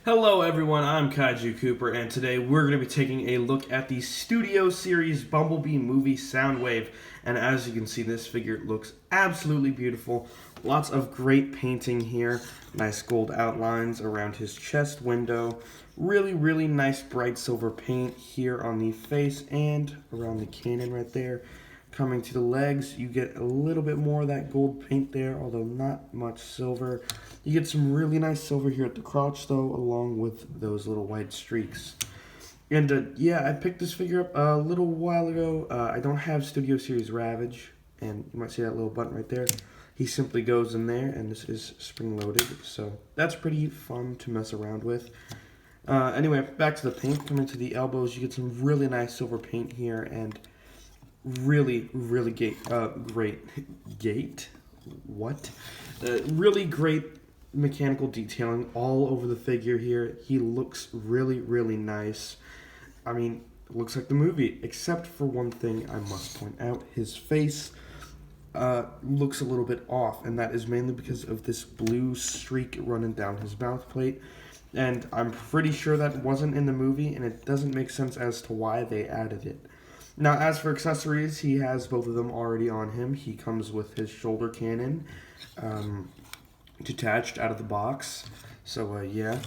Hello everyone, I'm Kaiju Cooper, and today we're going to be taking a look at the Studio Series Bumblebee movie Soundwave. And as you can see, this figure looks absolutely beautiful. Lots of great painting here. Nice gold outlines around his chest window. Really nice bright silver paint here on the face and around the cannon right there. Coming to the legs, you get a little bit more of that gold paint there, although not much silver. You get some really nice silver here at the crotch, though, along with those little white streaks. And yeah, I picked this figure up a little while ago. I don't have Studio Series Ravage, and you might see that little button right there. He simply goes in there, and this is spring-loaded, so that's pretty fun to mess around with. Anyway, back to the paint. Coming to the elbows, you get some really nice silver paint here, and really great gate. What? Really great mechanical detailing all over the figure here. He looks really nice. I mean, looks like the movie, except for one thing I must point out. His face looks a little bit off, and that is mainly because of this blue streak running down his mouth plate. And I'm pretty sure that wasn't in the movie, and it doesn't make sense as to why they added it. Now, as for accessories, he has both of them already on him. He comes with his shoulder cannon detached out of the box. So, yeah.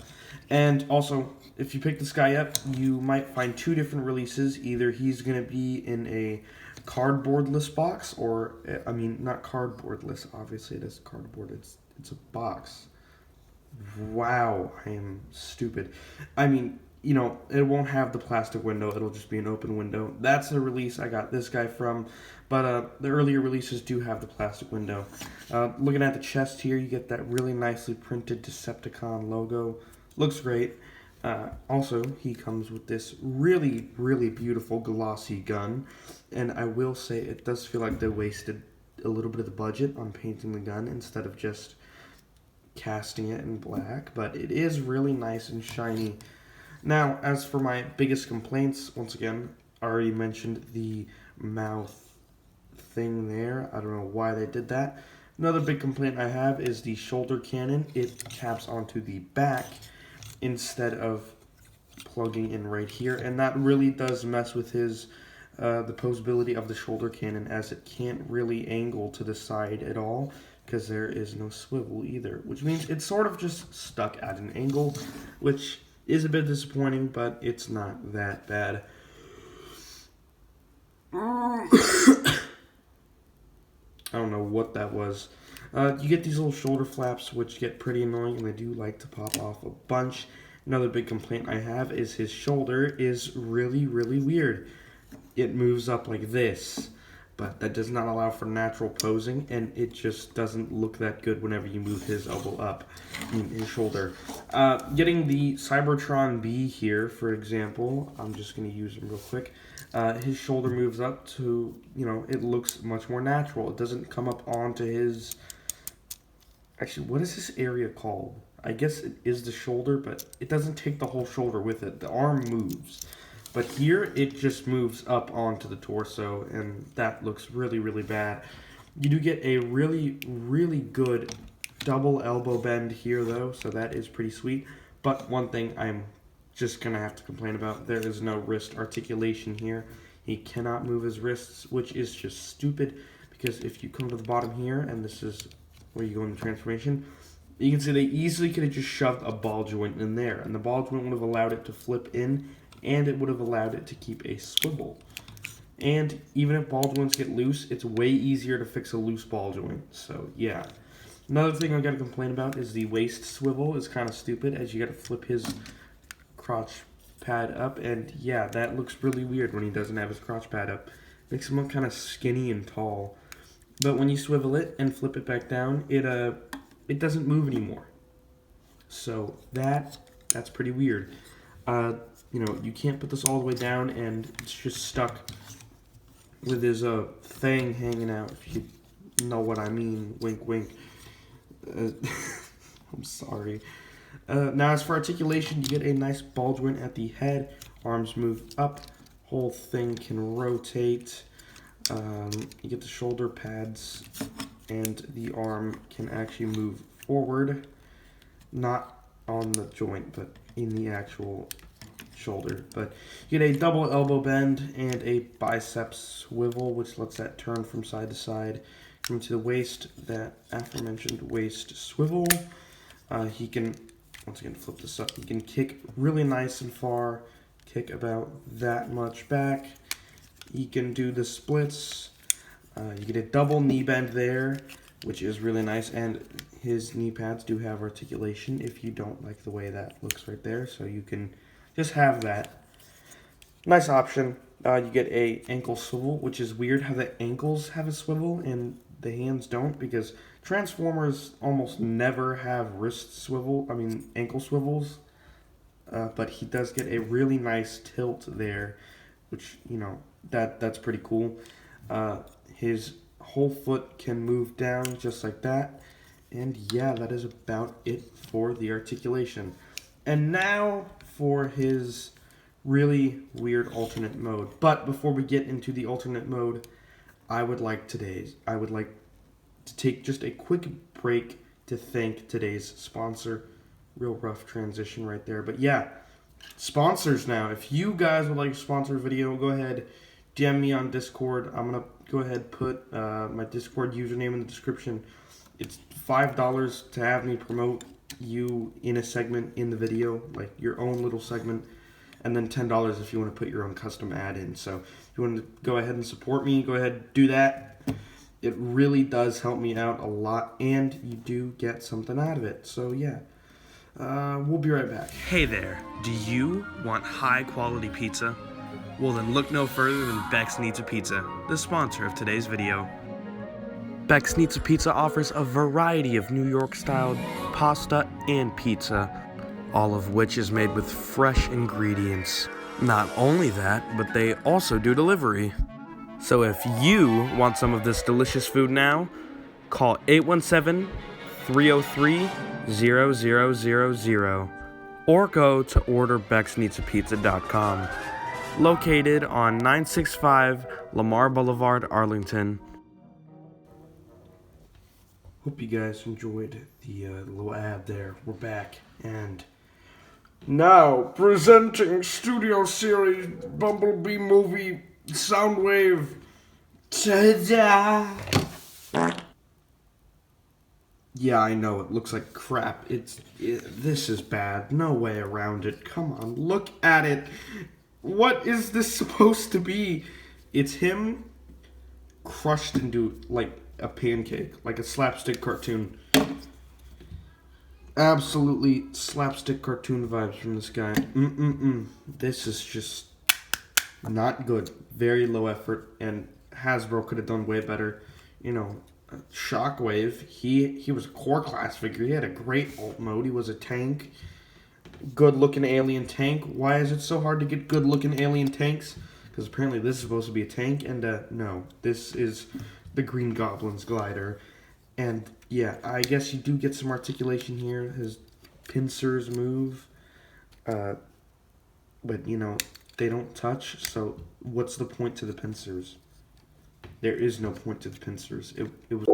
And also, if you pick this guy up, you might find two different releases. Either he's going to be in a cardboardless box, or, I mean, not cardboardless. Obviously, it is cardboard. It's a box. Wow, I am stupid. I mean, you know, it won't have the plastic window. It'll just be an open window. That's the release I got this guy from. But the earlier releases do have the plastic window. Looking at the chest here, you get that really nicely printed Decepticon logo. Looks great. Also, he comes with this really beautiful glossy gun. And I will say it does feel like they wasted a little bit of the budget on painting the gun instead of just casting it in black. But it is really nice and shiny. Now, as for my biggest complaints, once again, I already mentioned the mouth thing there. I don't know why they did that. Another big complaint I have is the shoulder cannon. It caps onto the back instead of plugging in right here, and that really does mess with his the posability of the shoulder cannon, as it can't really angle to the side at all because there is no swivel either, which means it's sort of just stuck at an angle, which is a bit disappointing, but it's not that bad. I don't know what that was. You get these little shoulder flaps, which get pretty annoying, and they do like to pop off a bunch. Another big complaint I have is his shoulder is really weird. It moves up like this, but that does not allow for natural posing, and it just doesn't look that good whenever you move his elbow up, his shoulder. Getting the Cybertron B here, for example, I'm just going to use him real quick. His shoulder moves up to, you know, it looks much more natural. It doesn't come up onto his... Actually, what is this area called? I guess it is the shoulder, but it doesn't take the whole shoulder with it. The arm moves. But here, it just moves up onto the torso, and that looks really bad. You do get a really good double elbow bend here, though, so that is pretty sweet. But one thing I'm just going to have to complain about, there is no wrist articulation here. He cannot move his wrists, which is just stupid, because if you come to the bottom here, and this is where you go into transformation, you can see they easily could have just shoved a ball joint in there, and the ball joint would have allowed it to flip in, and it would have allowed it to keep a swivel. And even if ball joints get loose, it's way easier to fix a loose ball joint. So, yeah. Another thing I got to complain about is the waist swivel is kind of stupid, as you got to flip his crotch pad up. And, yeah, that looks really weird when he doesn't have his crotch pad up. Makes him look kind of skinny and tall. But when you swivel it and flip it back down, it doesn't move anymore. So, that's pretty weird. You know, you can't put this all the way down, and it's just stuck with his thing hanging out, if you know what I mean. Wink. I'm sorry. Now, as for articulation, you get a nice ball joint at the head. Arms move up. Whole thing can rotate. You get the shoulder pads, and the arm can actually move forward. Not on the joint, but in the actual shoulder. But you get a double elbow bend and a bicep swivel, which lets that turn from side to side. Coming to the waist, that aforementioned waist swivel. He can, once again, flip this up. He can kick really nice and far, kick about that much back. He can do the splits. You get a double knee bend there, which is really nice, and his knee pads do have articulation if you don't like the way that looks right there, so you can just have that. Nice option. You get a ankle swivel, which is weird how the ankles have a swivel and the hands don't, because Transformers almost never have ankle swivels, but he does get a really nice tilt there, which, that's pretty cool. His whole foot can move down just like that. And yeah, that is about it for the articulation. And now for his really weird alternate mode. But before we get into the alternate mode, I would like to take just a quick break to thank today's sponsor. Real rough transition right there. But yeah, sponsors now. If you guys would like to sponsor a video, go ahead, DM me on Discord. I'm going to go ahead and put my Discord username in the description. It's $5 to have me promote you in a segment in the video, like your own little segment, and then $10 if you want to put your own custom ad in. So if you want to go ahead and support me, go ahead and do that. It really does help me out a lot, and you do get something out of it. So yeah, we'll be right back. Hey there, do you want high quality pizza? Well then look no further than Beck's Needs a Pizza, the sponsor of today's video. Beck's Needs a Pizza offers a variety of New York-styled pasta and pizza, all of which is made with fresh ingredients. Not only that, but they also do delivery. So if you want some of this delicious food now, call 817-303-0000 or go to orderbecksneedsapizza.com. Located on 965 Lamar Boulevard, Arlington. Hope you guys enjoyed the little ad there. We're back, and now presenting Studio Series Bumblebee movie Soundwave. Ta-da! Yeah, I know, it looks like crap. This is bad. No way around it. Come on, look at it. What is this supposed to be? It's him crushed into, like, a pancake, like a slapstick cartoon. Absolutely slapstick cartoon vibes from this guy. This is just not good. Very low effort, and Hasbro could have done way better. Shockwave, he was a core class figure. He had a great alt mode. He was a tank. Good looking alien tank. Why is it so hard to get good looking alien tanks? Because apparently this is supposed to be a tank, and no, this is the Green Goblin's glider. And yeah, I guess you do get some articulation here. His pincers move, but they don't touch, so what's the point to the pincers? There is no point to the pincers. It was